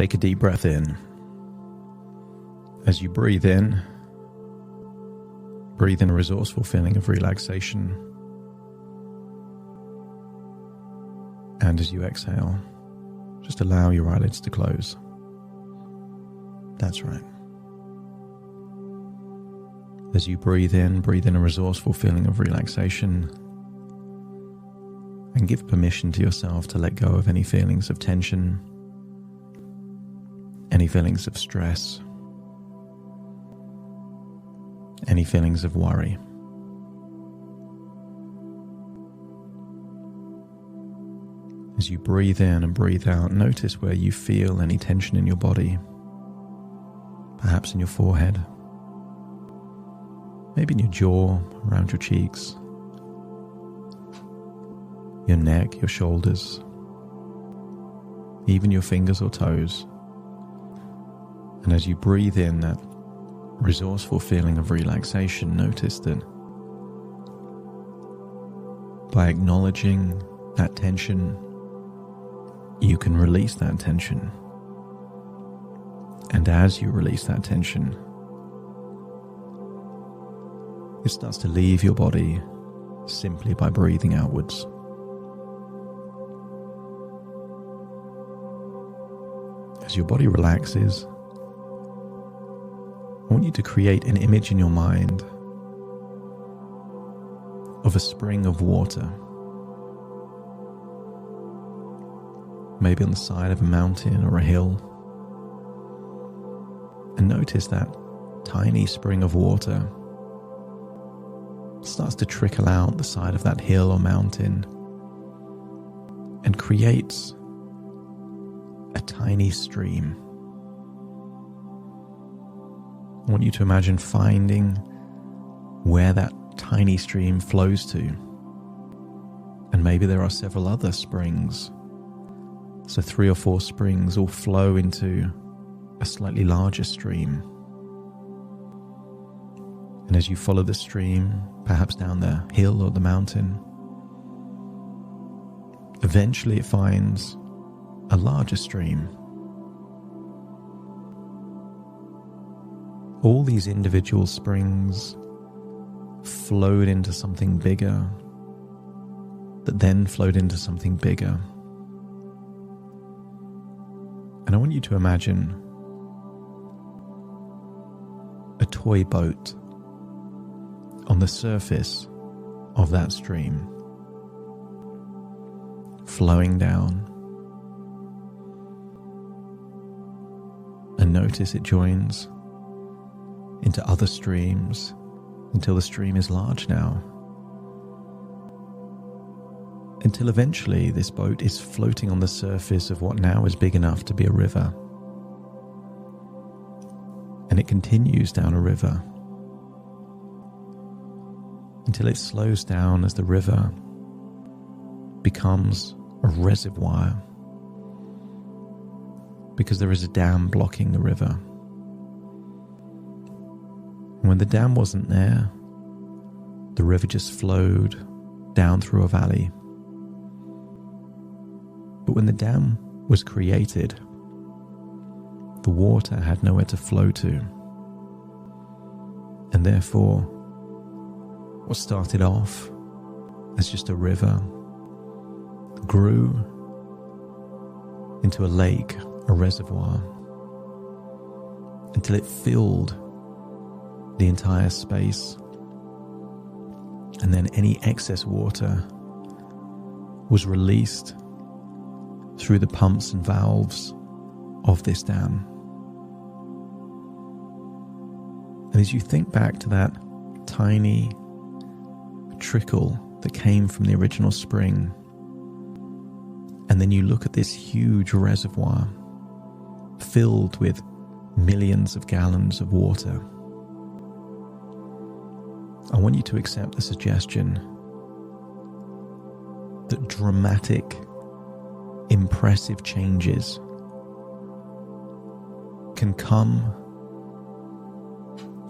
Take a deep breath in. As you breathe in a resourceful feeling of relaxation. And as you exhale, just allow your eyelids to close. That's right. As you breathe in a resourceful feeling of relaxation, and give permission to yourself to let go of any feelings of tension, any feelings of stress, any feelings of worry. As you breathe in and breathe out, notice where you feel any tension in your body, perhaps in your forehead, maybe in your jaw, around your cheeks, your neck, your shoulders, even your fingers or toes. And as you breathe in that resourceful feeling of relaxation, notice that by acknowledging that tension, you can release that tension. And as you release that tension, it starts to leave your body simply by breathing outwards. As your body relaxes, I want you to create an image in your mind of a spring of water, maybe on the side of a mountain or a hill, and notice that tiny spring of water starts to trickle out the side of that hill or mountain and creates a tiny stream. I want you to imagine finding where that tiny stream flows to. And maybe there are several other springs. So 3 or 4 springs all flow into a slightly larger stream. And as you follow the stream, perhaps down the hill or the mountain, eventually it finds a larger stream. All these individual springs flowed into something bigger, that then flowed into something bigger. And I want you to imagine a toy boat on the surface of that stream, flowing down. And notice it joins into other streams until the stream is large now. Until eventually this boat is floating on the surface of what now is big enough to be a river. And it continues down a river until it slows down as the river becomes a reservoir, because there is a dam blocking the river. And when the dam wasn't there, the river just flowed down through a valley. But when the dam was created, the water had nowhere to flow to. And therefore, what started off as just a river grew into a lake, a reservoir, until it filled the entire space. And then any excess water was released through the pumps and valves of this dam. And as you think back to that tiny trickle that came from the original spring, and then you look at this huge reservoir filled with millions of gallons of water, I want you to accept the suggestion that dramatic, impressive changes can come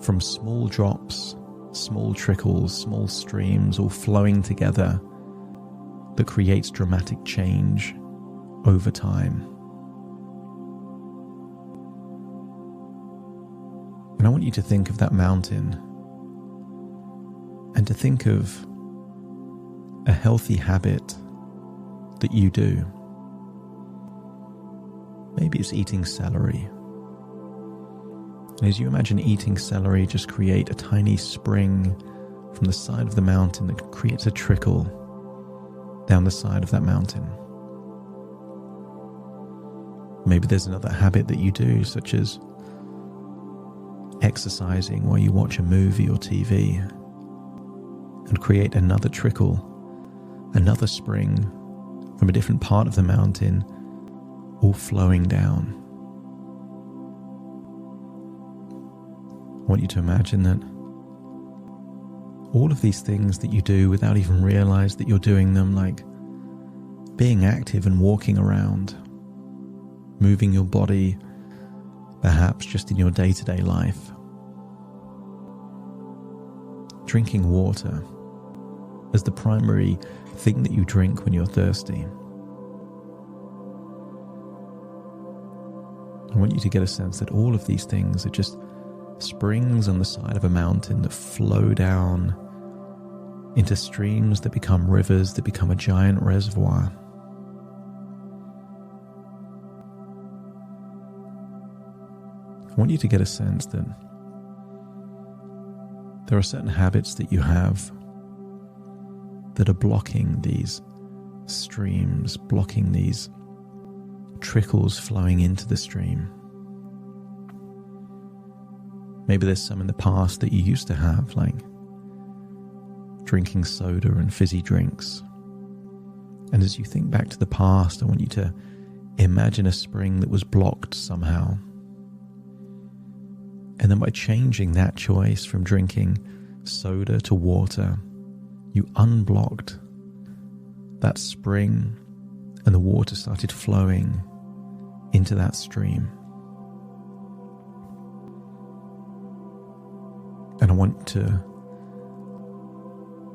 from small drops, small trickles, small streams all flowing together that creates dramatic change over time. I want you to think of that mountain and to think of a healthy habit that you do. Maybe it's eating celery. And as you imagine eating celery, just create a tiny spring from the side of the mountain that creates a trickle down the side of that mountain. Maybe there's another habit that you do, such as exercising while you watch a movie or TV, and create another trickle, another spring from a different part of the mountain, all flowing down. I want you to imagine that all of these things that you do without even realize that you're doing them, like being active and walking around, moving your body, perhaps just in your day-to-day life, drinking water as the primary thing that you drink when you're thirsty. I want you to get a sense that all of these things are just springs on the side of a mountain that flow down into streams that become rivers, that become a giant reservoir. I want you to get a sense that there are certain habits that you have that are blocking these streams, blocking these trickles flowing into the stream. Maybe there's some in the past that you used to have, like drinking soda and fizzy drinks. And as you think back to the past, I want you to imagine a spring that was blocked somehow. And then by changing that choice from drinking soda to water, you unblocked that spring and the water started flowing into that stream. And I want to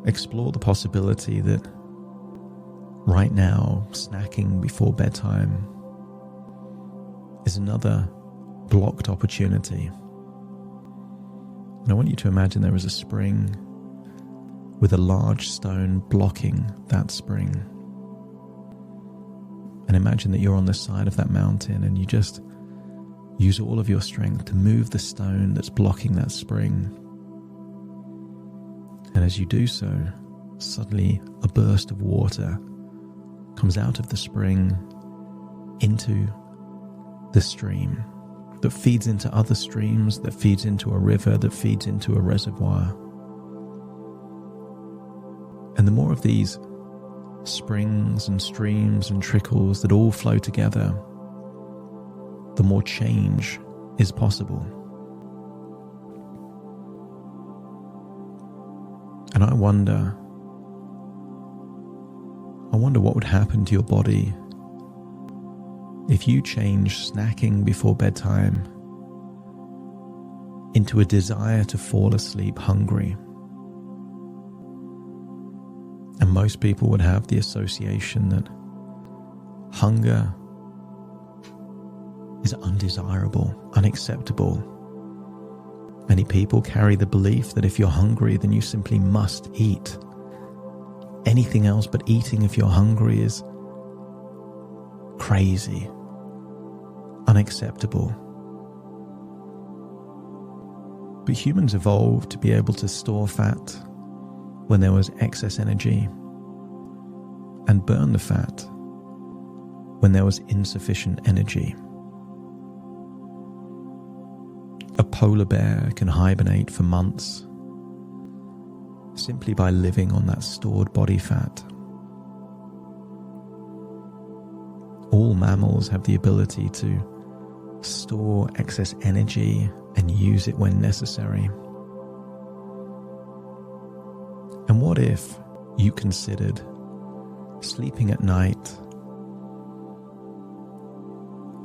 explore the possibility that right now, snacking before bedtime is another blocked opportunity. And I want you to imagine there is a spring with a large stone blocking that spring. And imagine that you're on the side of that mountain and you just use all of your strength to move the stone that's blocking that spring. And as you do so, suddenly a burst of water comes out of the spring into the stream that feeds into other streams, that feeds into a river, that feeds into a reservoir. And the more of these springs and streams and trickles that all flow together, the more change is possible. And I wonder what would happen to your body if you change snacking before bedtime into a desire to fall asleep hungry. And most people would have the association that hunger is undesirable, unacceptable. Many people carry the belief that if you're hungry, then you simply must eat. Anything else but eating if you're hungry is crazy, unacceptable. But humans evolved to be able to store fat when there was excess energy and burn the fat when there was insufficient energy. A polar bear can hibernate for months simply by living on that stored body fat. All mammals have the ability to store excess energy and use it when necessary. And what if you considered sleeping at night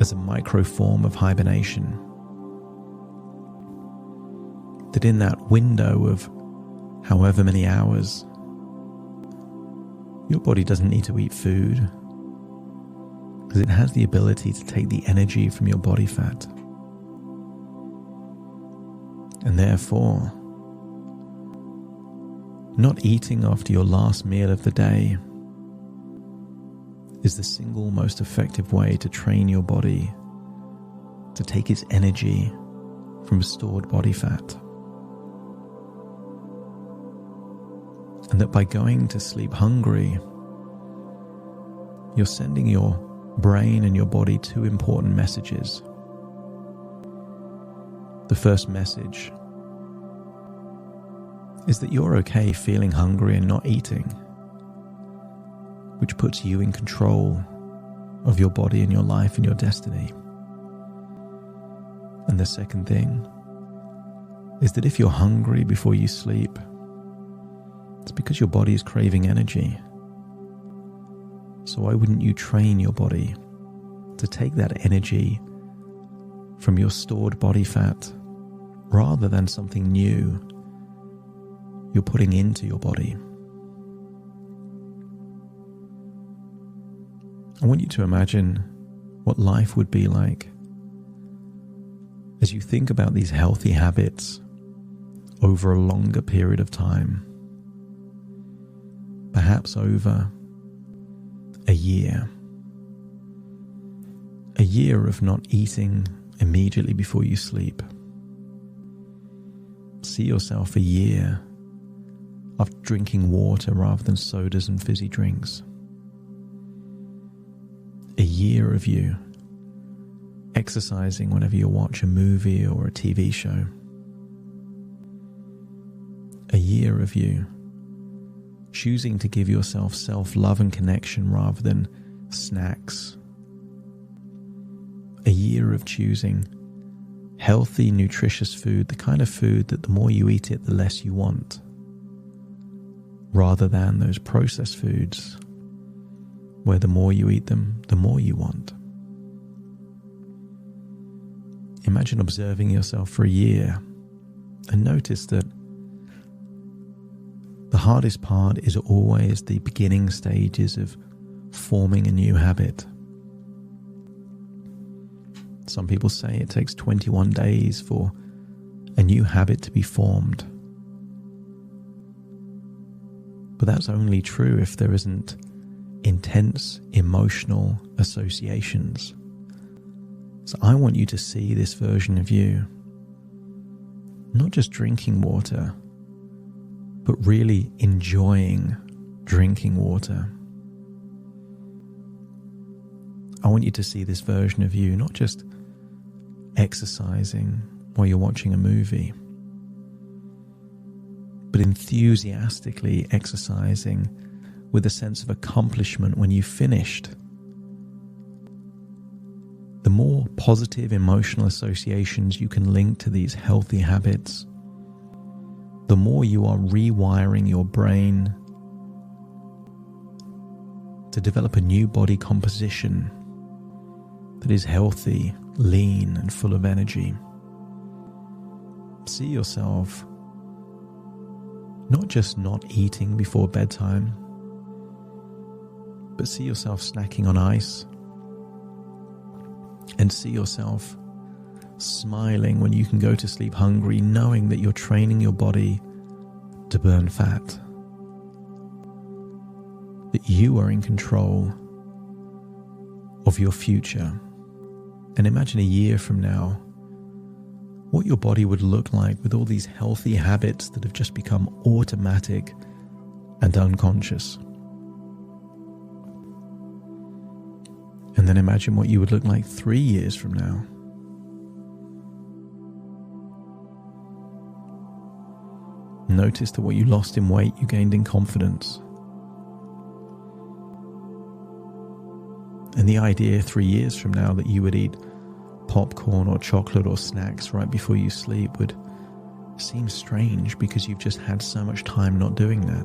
as a micro form of hibernation? That in that window of however many hours, your body doesn't need to eat food because it has the ability to take the energy from your body fat And therefore, not eating after your last meal of the day is the single most effective way to train your body to take its energy from stored body fat. And that by going to sleep hungry, you're sending your brain and your body two important messages. The first message is that you're okay feeling hungry and not eating, which puts you in control of your body and your life and your destiny. And the second thing is that if you're hungry before you sleep, it's because your body is craving energy. So why wouldn't you train your body to take that energy from your stored body fat rather than something new you're putting into your body? I want you to imagine what life would be like as you think about these healthy habits over a longer period of time, perhaps over a year of not eating immediately before you sleep. See yourself a year of drinking water rather than sodas and fizzy drinks. A year of you exercising whenever you watch a movie or a TV show. A year of you choosing to give yourself self-love and connection rather than snacks. A year of choosing healthy, nutritious food, the kind of food that the more you eat it, the less you want, rather than those processed foods where the more you eat them, the more you want. Imagine observing yourself for a year and notice that the hardest part is always the beginning stages of forming a new habit. Some people say it takes 21 days for a new habit to be formed. But that's only true if there isn't intense emotional associations. So I want you to see this version of you, not just drinking water, but really enjoying drinking water. I want you to see this version of you, not just exercising while you're watching a movie, but enthusiastically exercising with a sense of accomplishment when you've finished. The more positive emotional associations you can link to these healthy habits, the more you are rewiring your brain to develop a new body composition that is healthy, lean, and full of energy. See yourself not just not eating before bedtime, but see yourself snacking on ice, and see yourself smiling when you can go to sleep hungry, knowing that you're training your body to burn fat, that you are in control of your future. And imagine a year from now what your body would look like with all these healthy habits that have just become automatic and unconscious. And then imagine what you would look like 3 years from now. Notice that what you lost in weight, you gained in confidence. And the idea 3 years from now that you would eat popcorn or chocolate or snacks right before you sleep would seem strange because you've just had so much time not doing that.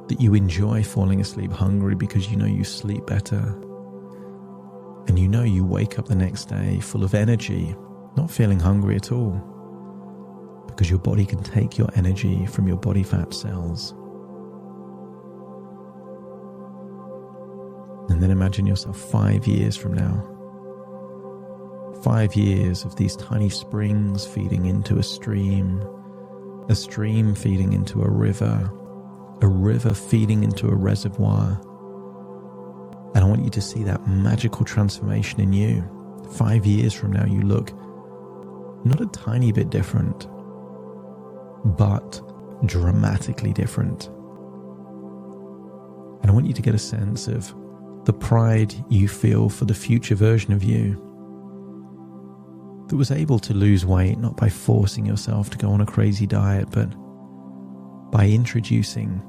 That you enjoy falling asleep hungry because you know you sleep better. And you know you wake up the next day full of energy, not feeling hungry at all. Because your body can take your energy from your body fat cells. And then imagine yourself 5 years from now, 5 years of these tiny springs feeding into a stream feeding into a river feeding into a reservoir. And I want you to see that magical transformation in you. 5 years from now, you look not a tiny bit different, but dramatically different. And I want you to get a sense of the pride you feel for the future version of you that was able to lose weight, not by forcing yourself to go on a crazy diet, but by introducing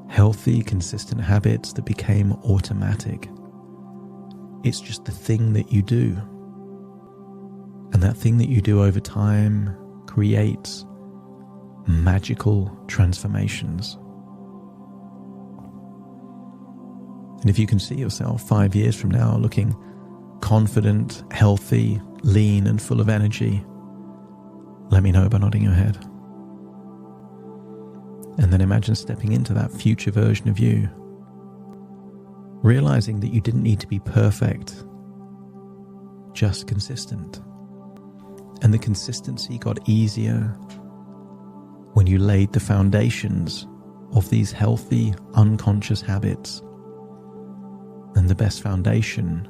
healthy, consistent habits that became automatic. It's just the thing that you do. And that thing that you do over time creates magical transformations. And if you can see yourself 5 years from now looking confident, healthy, lean, and full of energy, let me know by nodding your head. And then imagine stepping into that future version of you, realizing that you didn't need to be perfect, just consistent. And the consistency got easier when you laid the foundations of these healthy, unconscious habits. And the best foundation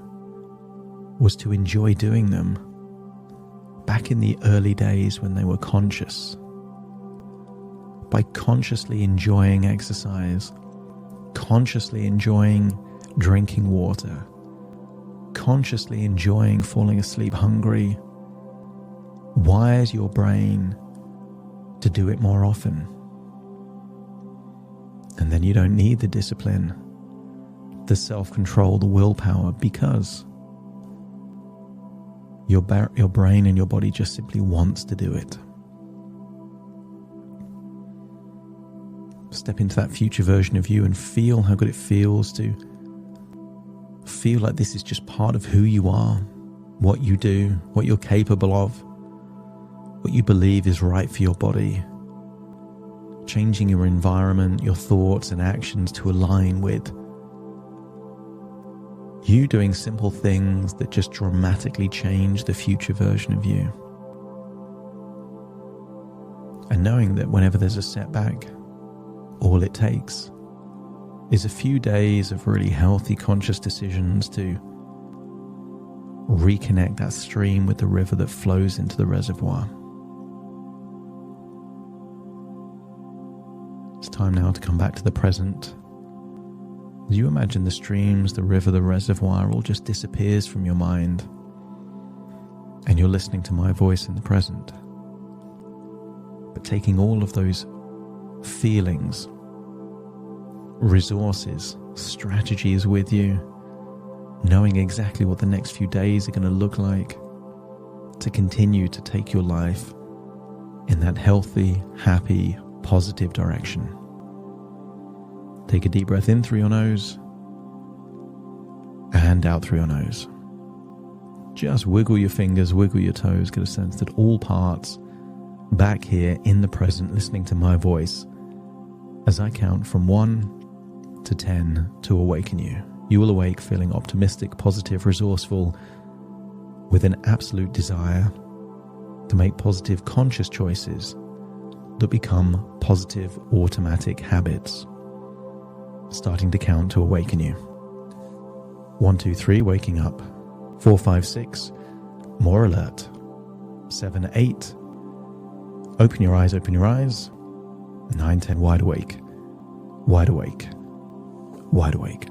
was to enjoy doing them back in the early days when they were conscious. By consciously enjoying exercise, consciously enjoying drinking water, consciously enjoying falling asleep hungry, wires your brain to do it more often. And then you don't need the discipline, the self-control, the willpower, because your brain and your body just simply wants to do it. Step into that future version of you and feel how good it feels to feel like this is just part of who you are, what you do, what you're capable of, what you believe is right for your body. Changing your environment, your thoughts and actions to align with you doing simple things that just dramatically change the future version of you. And knowing that whenever there's a setback, all it takes is a few days of really healthy, conscious decisions to reconnect that stream with the river that flows into the reservoir. It's time now to come back to the present. As you imagine the streams, the river, the reservoir all just disappears from your mind, and you're listening to my voice in the present. But taking all of those feelings, resources, strategies with you, knowing exactly what the next few days are going to look like to continue to take your life in that healthy, happy, positive direction. Take a deep breath in through your nose and out through your nose. Just wiggle your fingers, wiggle your toes, get a sense that all parts back here in the present, listening to my voice as I count from 1 to 10 to awaken you. You will awake feeling optimistic, positive, resourceful, with an absolute desire to make positive, conscious choices that become positive, automatic habits. Starting to count to awaken you. 1, 2, 3, waking up. 4, 5, 6, more alert. 7, 8, open your eyes, open your eyes. 9, 10, wide awake, wide awake, wide awake.